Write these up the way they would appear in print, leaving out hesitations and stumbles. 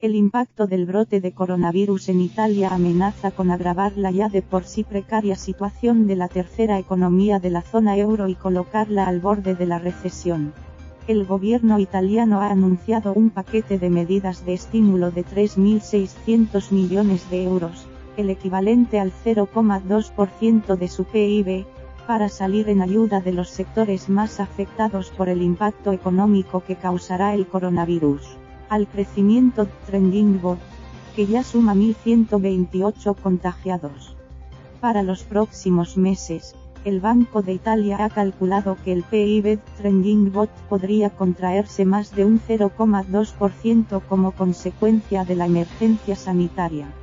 El impacto del brote de coronavirus en Italia amenaza con agravar la ya de por sí precaria situación de la tercera economía de la zona euro y colocarla al borde de la recesión. El gobierno italiano ha anunciado un paquete de medidas de estímulo de 3.600 millones de euros, el equivalente al 0,2% de su PIB, para salir en ayuda de los sectores más afectados por el impacto económico que causará el coronavirus. Al crecimiento Trending Bot, que ya suma 1.128 contagiados. Para los próximos meses, el Banco de Italia ha calculado que el PIB Trending Bot podría contraerse más de un 0,2% como consecuencia de la emergencia sanitaria.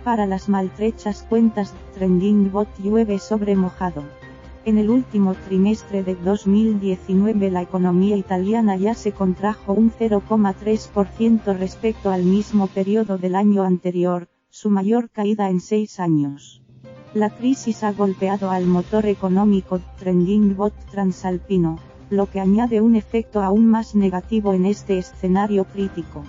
Para las maltrechas cuentas Trending Bot llueve sobre mojado. En el último trimestre de 2019 la economía italiana ya se contrajo un 0,3% respecto al mismo periodo del año anterior, su mayor caída en 6 años. La crisis ha golpeado al motor económico Trending Bot transalpino, lo que añade un efecto aún más negativo en este escenario crítico.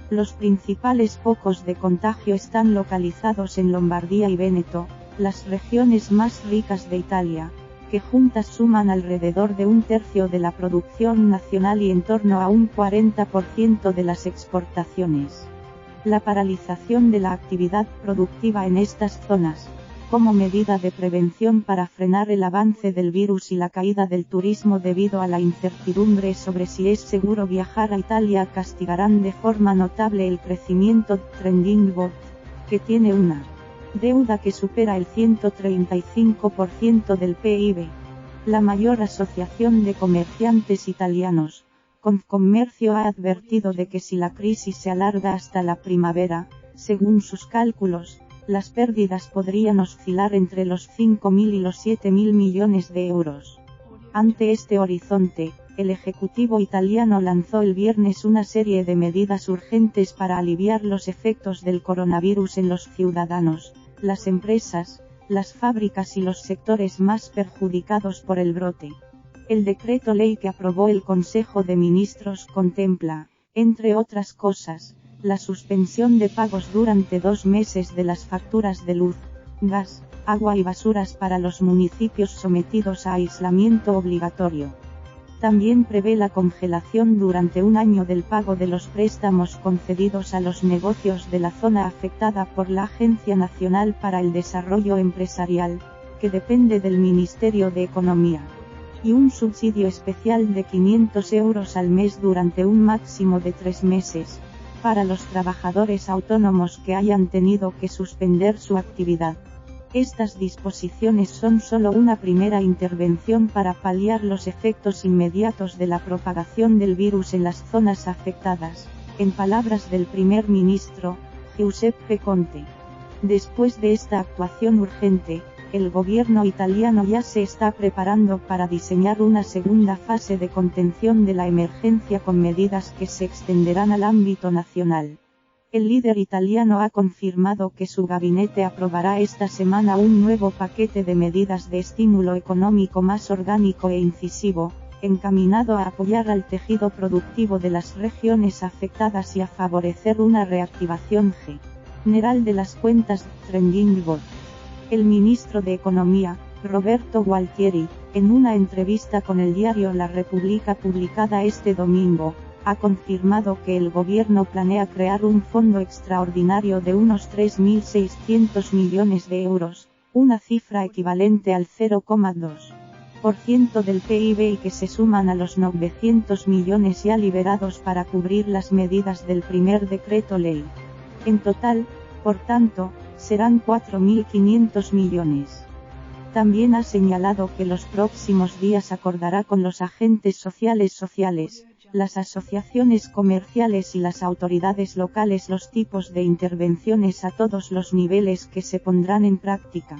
Los principales focos de contagio están localizados en Lombardía y Véneto, las regiones más ricas de Italia, que juntas suman alrededor de un tercio de la producción nacional y en torno a un 40% de las exportaciones. La paralización de la actividad productiva en estas zonas, como medida de prevención para frenar el avance del virus y la caída del turismo debido a la incertidumbre sobre si es seguro viajar a Italia, castigarán de forma notable el crecimiento Trending Bot, que tiene una deuda que supera el 135% del PIB. La mayor asociación de comerciantes italianos, Confcommercio, ha advertido de que si la crisis se alarga hasta la primavera, según sus cálculos, las pérdidas podrían oscilar entre los 5.000 y los 7.000 millones de euros. Ante este horizonte, el Ejecutivo italiano lanzó el viernes una serie de medidas urgentes para aliviar los efectos del coronavirus en los ciudadanos, las empresas, las fábricas y los sectores más perjudicados por el brote. El decreto ley que aprobó el Consejo de Ministros contempla, entre otras cosas, la suspensión de pagos durante 2 meses de las facturas de luz, gas, agua y basuras para los municipios sometidos a aislamiento obligatorio. También prevé la congelación durante 1 año del pago de los préstamos concedidos a los negocios de la zona afectada por la Agencia Nacional para el Desarrollo Empresarial, que depende del Ministerio de Economía, y un subsidio especial de 500 euros al mes durante un máximo de 3 meses, para los trabajadores autónomos que hayan tenido que suspender su actividad. Estas disposiciones son solo una primera intervención para paliar los efectos inmediatos de la propagación del virus en las zonas afectadas, en palabras del primer ministro, Giuseppe Conte. Después de esta actuación urgente, el gobierno italiano ya se está preparando para diseñar una segunda fase de contención de la emergencia con medidas que se extenderán al ámbito nacional. El líder italiano ha confirmado que su gabinete aprobará esta semana un nuevo paquete de medidas de estímulo económico más orgánico e incisivo, encaminado a apoyar al tejido productivo de las regiones afectadas y a favorecer una reactivación general de las cuentas Trending Bot. El ministro de Economía, Roberto Gualtieri, en una entrevista con el diario La Repubblica publicada este domingo, ha confirmado que el gobierno planea crear un fondo extraordinario de unos 3.600 millones de euros, una cifra equivalente al 0,2% del PIB y que se suman a los 900 millones ya liberados para cubrir las medidas del primer decreto ley. En total, por tanto, serán 4.500 millones. También ha señalado que los próximos días acordará con los agentes sociales, las asociaciones comerciales y las autoridades locales los tipos de intervenciones a todos los niveles que se pondrán en práctica.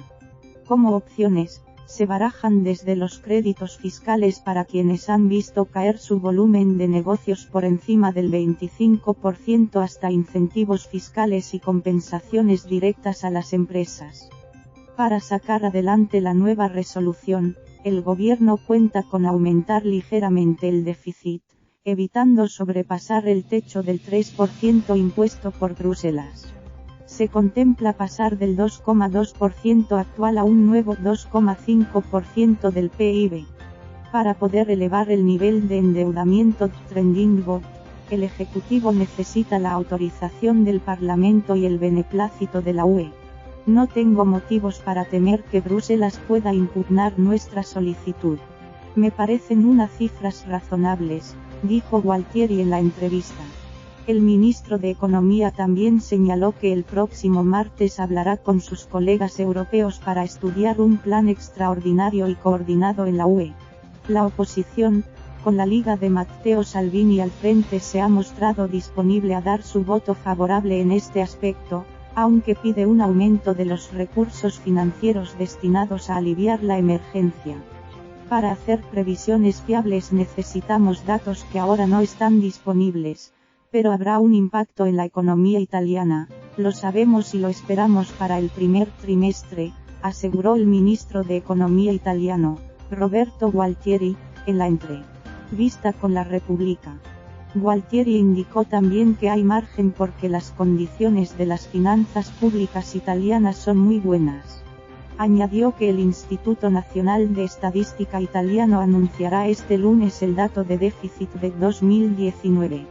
Como opciones, se barajan desde los créditos fiscales para quienes han visto caer su volumen de negocios por encima del 25% hasta incentivos fiscales y compensaciones directas a las empresas. Para sacar adelante la nueva resolución, el gobierno cuenta con aumentar ligeramente el déficit, evitando sobrepasar el techo del 3% impuesto por Bruselas. Se contempla pasar del 2,2% actual a un nuevo 2,5% del PIB. Para poder elevar el nivel de endeudamiento trending, el Ejecutivo necesita la autorización del Parlamento y el beneplácito de la UE. No tengo motivos para temer que Bruselas pueda impugnar nuestra solicitud. Me parecen unas cifras razonables, dijo Gualtieri en la entrevista. El ministro de Economía también señaló que el próximo martes hablará con sus colegas europeos para estudiar un plan extraordinario y coordinado en la UE. La oposición, con la Liga de Matteo Salvini al frente, se ha mostrado disponible a dar su voto favorable en este aspecto, aunque pide un aumento de los recursos financieros destinados a aliviar la emergencia. Para hacer previsiones fiables necesitamos datos que ahora no están disponibles, pero habrá un impacto en la economía italiana, lo sabemos y lo esperamos para el primer trimestre, aseguró el ministro de Economía italiano, Roberto Gualtieri, en la entrevista con la Repubblica. Gualtieri indicó también que hay margen porque las condiciones de las finanzas públicas italianas son muy buenas. Añadió que el Instituto Nacional de Estadística italiano anunciará este lunes el dato de déficit de 2019.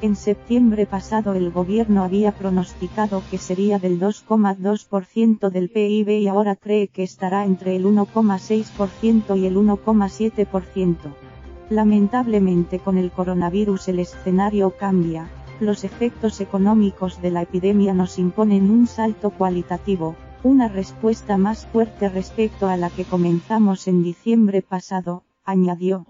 En septiembre pasado el gobierno había pronosticado que sería del 2,2% del PIB y ahora cree que estará entre el 1,6% y el 1,7%. Lamentablemente con el coronavirus el escenario cambia, los efectos económicos de la epidemia nos imponen un salto cualitativo, una respuesta más fuerte respecto a la que comenzamos en diciembre pasado, añadió.